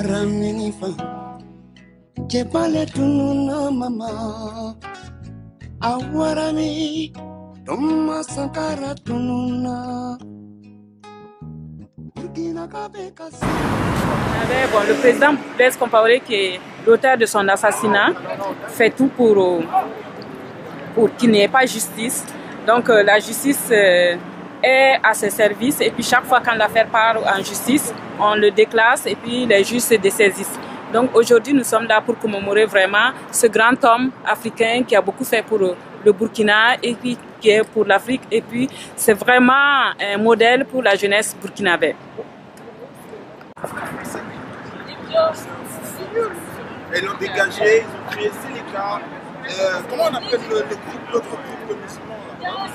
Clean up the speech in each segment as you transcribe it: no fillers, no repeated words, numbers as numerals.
Araminifa, Jepale tununa mama, Awarami, Thomas Sankara tununa. Bon, le président Blaise Compaoré, qui est l'auteur de son assassinat, fait tout pour qu'il n'y ait pas justice. Donc la justice est à ses services, et puis chaque fois quand l'affaire part en justice, on le déclasse et puis les juges se dessaisissent. Donc aujourd'hui nous sommes là pour commémorer vraiment ce grand homme africain qui a beaucoup fait pour le Burkina et puis qui est pour l'Afrique, et puis c'est vraiment un modèle pour la jeunesse burkinabé. Ils l'ont dégagé, ils ont créé Sénégal. Comment on appelle l'autre groupe de musulmans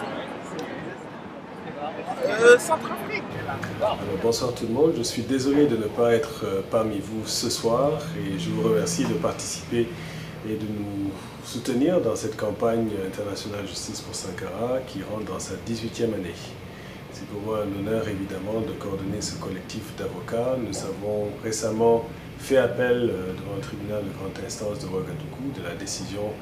Centrafrique. Bonsoir tout le monde, je suis désolé de ne pas être parmi vous ce soir et je vous remercie de participer et de nous soutenir dans cette campagne internationale Justice pour Sankara qui rentre dans sa 18e année. C'est pour moi un honneur évidemment de coordonner ce collectif d'avocats. Nous avons récemment fait appel devant le tribunal de grande instance de Ouagadougou de la décision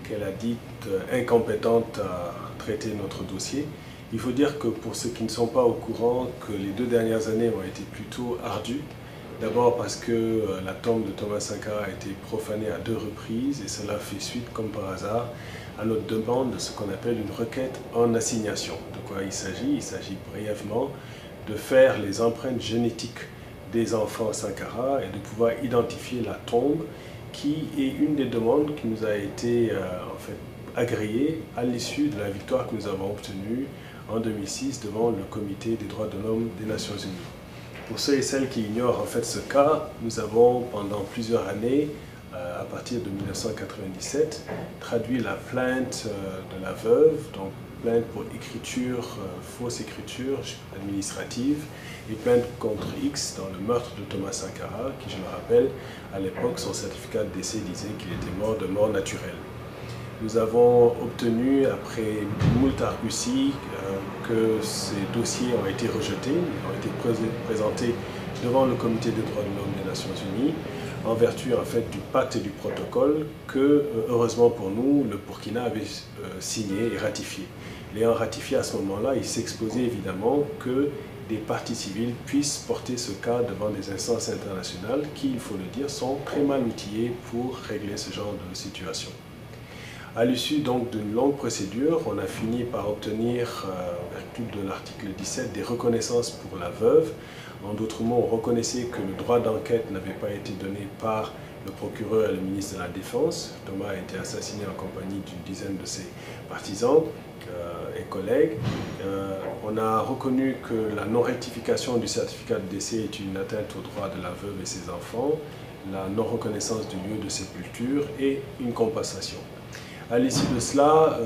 qu'elle a dite incompétente à traiter notre dossier. Il faut dire que pour ceux qui ne sont pas au courant, que les 2 dernières années ont été plutôt ardues. D'abord parce que la tombe de Thomas Sankara a été profanée à 2 reprises et cela fait suite, comme par hasard, à notre demande de ce qu'on appelle une requête en assignation. De quoi il s'agit? Il s'agit brièvement de faire les empreintes génétiques des enfants Sankara et de pouvoir identifier la tombe, qui est une des demandes qui nous a été en fait agréée à l'issue de la victoire que nous avons obtenue en 2006 devant le Comité des droits de l'homme des Nations Unies. Pour ceux et celles qui ignorent en fait ce cas, nous avons pendant plusieurs années, à partir de 1997, traduit la plainte de la veuve, donc plainte pour écriture, fausse écriture administrative, et plainte contre X dans le meurtre de Thomas Sankara, qui, je le rappelle, à l'époque, son certificat de décès disait qu'il était mort de mort naturelle. Nous avons obtenu, après moult arguties, que ces dossiers ont été rejetés, ont été présentés devant le Comité des droits de l'homme des Nations Unies, en vertu en fait du pacte et du protocole que, heureusement pour nous, le Burkina avait signé et ratifié. L'ayant ratifié à ce moment-là, il s'exposait évidemment que des parties civiles puissent porter ce cas devant des instances internationales qui, il faut le dire, sont très mal outillées pour régler ce genre de situation. À l'issue donc d'une longue procédure, on a fini par obtenir, en vertu de l'article 17, des reconnaissances pour la veuve. En d'autres mots, on reconnaissait que le droit d'enquête n'avait pas été donné par le procureur et le ministre de la Défense. Thomas a été assassiné en compagnie d'une dizaine de ses partisans et collègues. On a reconnu que la non-rectification du certificat de décès est une atteinte aux droits de la veuve et ses enfants, la non-reconnaissance du lieu de sépulture et une compensation. À l'issue de cela,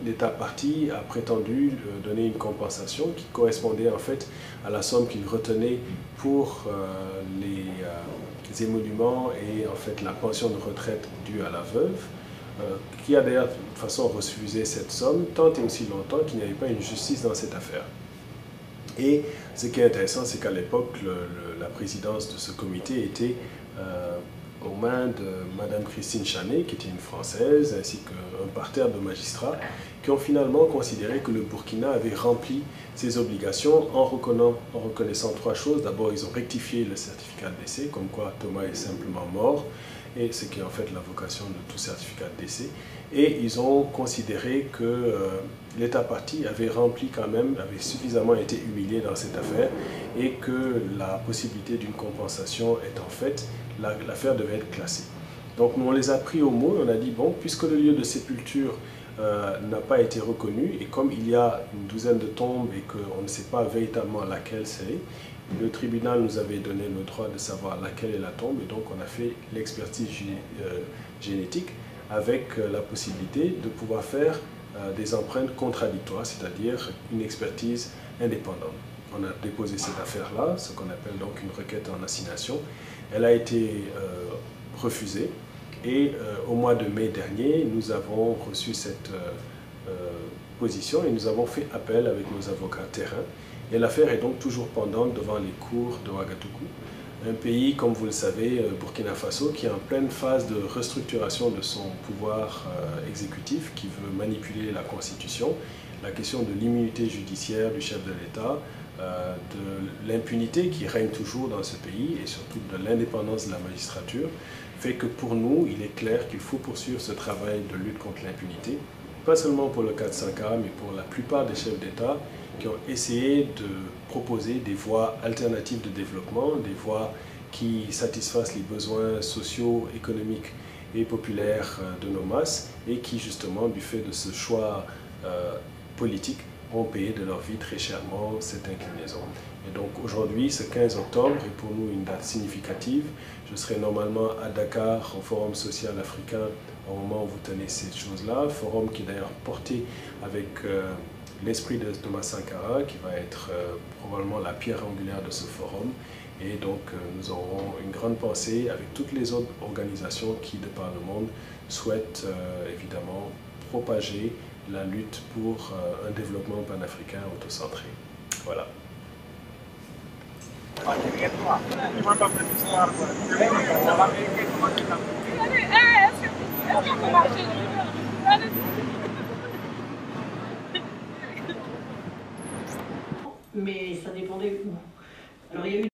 l'État parti a prétendu donner une compensation qui correspondait en fait à la somme qu'il retenait pour les émoluments et en fait la pension de retraite due à la veuve, qui a d'ailleurs de toute façon refusé cette somme tant et aussi longtemps qu'il n'y avait pas une justice dans cette affaire. Et ce qui est intéressant, c'est qu'à l'époque, la présidence de ce comité était aux mains de Madame Christine Chanet, qui était une Française, ainsi qu'un parterre de magistrats, qui ont finalement considéré que le Burkina avait rempli ses obligations en reconnaissant 3 choses. D'abord, ils ont rectifié le certificat de décès, comme quoi Thomas est simplement mort, et ce qui est en fait la vocation de tout certificat de décès. Et ils ont considéré que l'État parti avait rempli quand même, avait suffisamment été humilié dans cette affaire, et que la possibilité d'une compensation est en fait, l'affaire devait être classée. Donc nous on les a pris au mot, on a dit bon, puisque le lieu de sépulture n'a pas été reconnu, et comme il y a une douzaine de tombes et qu'on ne sait pas véritablement laquelle c'est, le tribunal nous avait donné le droit de savoir laquelle est la tombe, et donc on a fait l'expertise génétique avec la possibilité de pouvoir faire des empreintes contradictoires, c'est-à-dire une expertise indépendante. On a déposé cette affaire-là, ce qu'on appelle donc une requête en assignation. Elle a été refusée, et au mois de mai dernier, nous avons reçu cette position et nous avons fait appel avec nos avocats terrain. Et l'affaire est donc toujours pendante devant les cours de Ouagadougou. Un pays, comme vous le savez, Burkina Faso, qui est en pleine phase de restructuration de son pouvoir exécutif, qui veut manipuler la Constitution, la question de l'immunité judiciaire du chef de l'État, de l'impunité qui règne toujours dans ce pays et surtout de l'indépendance de la magistrature, fait que pour nous, il est clair qu'il faut poursuivre ce travail de lutte contre l'impunité, pas seulement pour le cas de Sankara, mais pour la plupart des chefs d'État qui ont essayé de proposer des voies alternatives de développement, des voies qui satisfassent les besoins sociaux, économiques et populaires de nos masses et qui, justement, du fait de ce choix politique, ont payé de leur vie très chèrement cette inclinaison. Et donc aujourd'hui, ce 15 octobre est pour nous une date significative. Je serai normalement à Dakar au Forum social africain au moment où vous tenez ces choses-là, forum qui est d'ailleurs porté avec l'esprit de Thomas Sankara, qui va être probablement la pierre angulaire de ce forum. Et donc nous aurons une grande pensée avec toutes les autres organisations qui, de par le monde, souhaitent évidemment propager la lutte pour un développement panafricain autocentré. Voilà. Mais ça dépendait où. Alors il y a eu